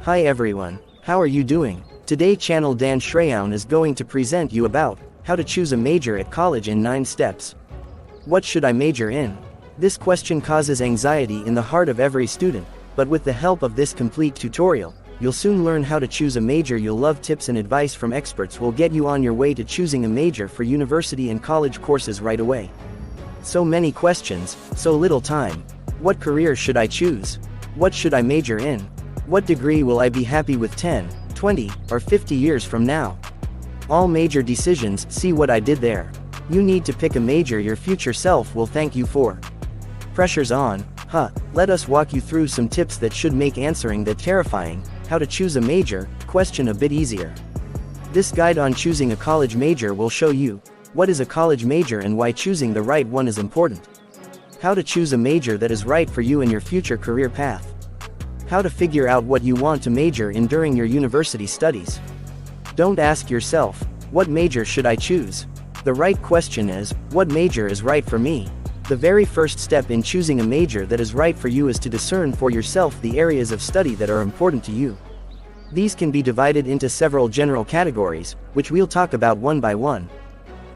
Hi everyone, how are you doing? Today channel Dan Shrayoun is going to present you about how to choose a major at college in 9 steps. What should I major in? This question causes anxiety in the heart of every student, but with the help of this complete tutorial, you'll soon learn how to choose a major you'll love. Tips and advice from experts will get you on your way to choosing a major for university and college courses right away. So many questions, so little time. What career should I choose? What should I major in? What degree will I be happy with 10, 20, or 50 years from now? All major decisions. See what I did there. You need to pick a major your future self will thank you for. Pressure's on, huh? Let us walk you through some tips that should make answering that terrifying, how to choose a major, question a bit easier. This guide on choosing a college major will show you what is a college major and why choosing the right one is important. How to choose a major that is right for you and your future career path. How to figure out what you want to major in during your university studies. Don't ask yourself, what major should I choose? The right question is, what major is right for me? The very first step in choosing a major that is right for you is to discern for yourself the areas of study that are important to you. These can be divided into several general categories, which we'll talk about one by one.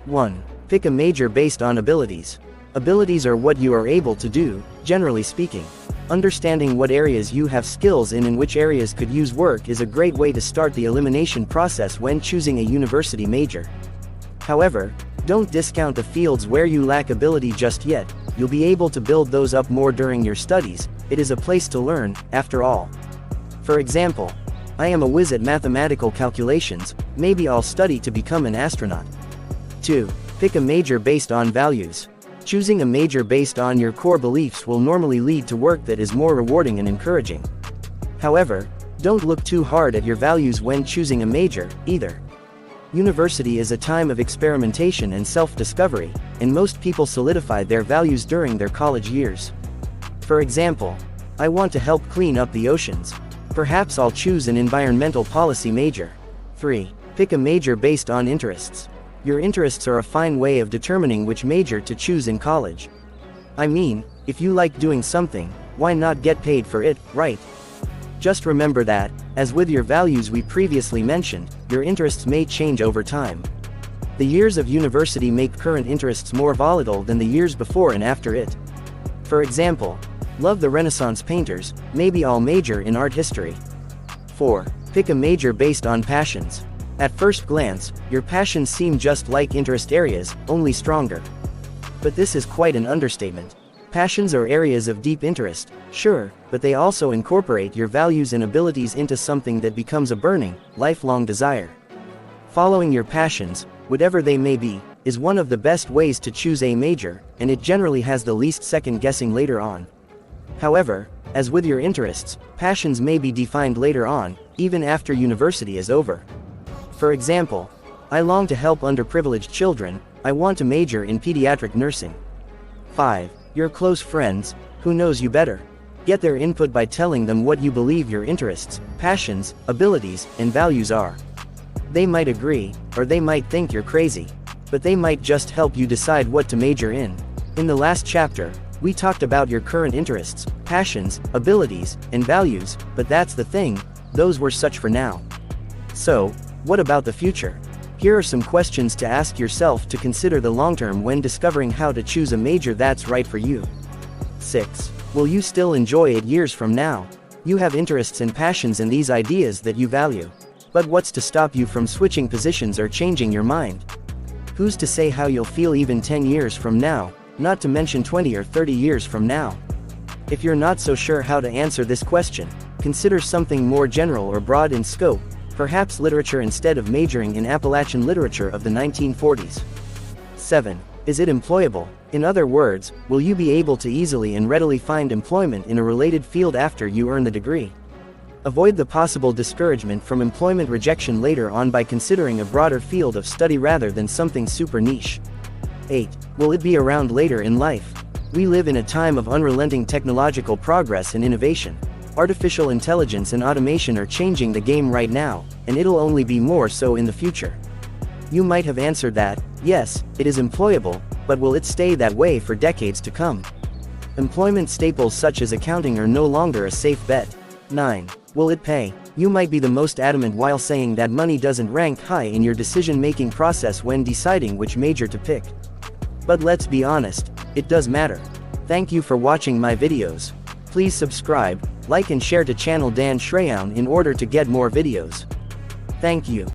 1. Pick a major based on abilities. Abilities are what you are able to do, generally speaking. Understanding what areas you have skills in and which areas could use work is a great way to start the elimination process when choosing a university major. However, don't discount the fields where you lack ability just yet. You'll be able to build those up more during your studies. It is a place to learn, after all. For example, I am a whiz at mathematical calculations, maybe I'll study to become an astronaut. 2. Pick a major based on values. Choosing a major based on your core beliefs will normally lead to work that is more rewarding and encouraging. However, don't look too hard at your values when choosing a major, either. University is a time of experimentation and self-discovery, and most people solidify their values during their college years. For example, I want to help clean up the oceans. Perhaps I'll choose an environmental policy major. 3. Pick a major based on interests. Your interests are a fine way of determining which major to choose in college. I mean, if you like doing something, why not get paid for it, right? Just remember that, as with your values we previously mentioned, your interests may change over time. The years of university make current interests more volatile than the years before and after it. For example, love the Renaissance painters, maybe I'll major in art history. 4. Pick a major based on passions. At first glance, your passions seem just like interest areas, only stronger. But this is quite an understatement. Passions are areas of deep interest, sure, but they also incorporate your values and abilities into something that becomes a burning, lifelong desire. Following your passions, whatever they may be, is one of the best ways to choose a major, and it generally has the least second guessing later on. However, as with your interests, passions may be defined later on, even after university is over. For example, I long to help underprivileged children, I want to major in pediatric nursing. 5. Your close friends, who knows you better? Get their input by telling them what you believe your interests, passions, abilities, and values are. They might agree, or they might think you're crazy. But they might just help you decide what to major in. In the last chapter, we talked about your current interests, passions, abilities, and values, but that's the thing, those were such for now. So, what about the future? Here are some questions to ask yourself to consider the long term when discovering how to choose a major that's right for you. 6. Will you still enjoy it years from now? You have interests and passions in these ideas that you value. But what's to stop you from switching positions or changing your mind? Who's to say how you'll feel even 10 years from now, not to mention 20 or 30 years from now? If you're not so sure how to answer this question, consider something more general or broad in scope. Perhaps literature instead of majoring in Appalachian literature of the 1940s. 7. Is it employable? In other words, will you be able to easily and readily find employment in a related field after you earn the degree? Avoid the possible discouragement from employment rejection later on by considering a broader field of study rather than something super niche. 8. Will it be around later in life? We live in a time of unrelenting technological progress and innovation. Artificial intelligence and automation are changing the game right now, and it'll only be more so in the future. You might have answered that, yes, it is employable, but will it stay that way for decades to come? Employment staples such as accounting are no longer a safe bet. 9. Will it pay? You might be the most adamant while saying that money doesn't rank high in your decision-making process when deciding which major to pick. But let's be honest, it does matter. Thank you for watching my videos. Please subscribe, like and share to channel Dan Shrayoun in order to get more videos. Thank you.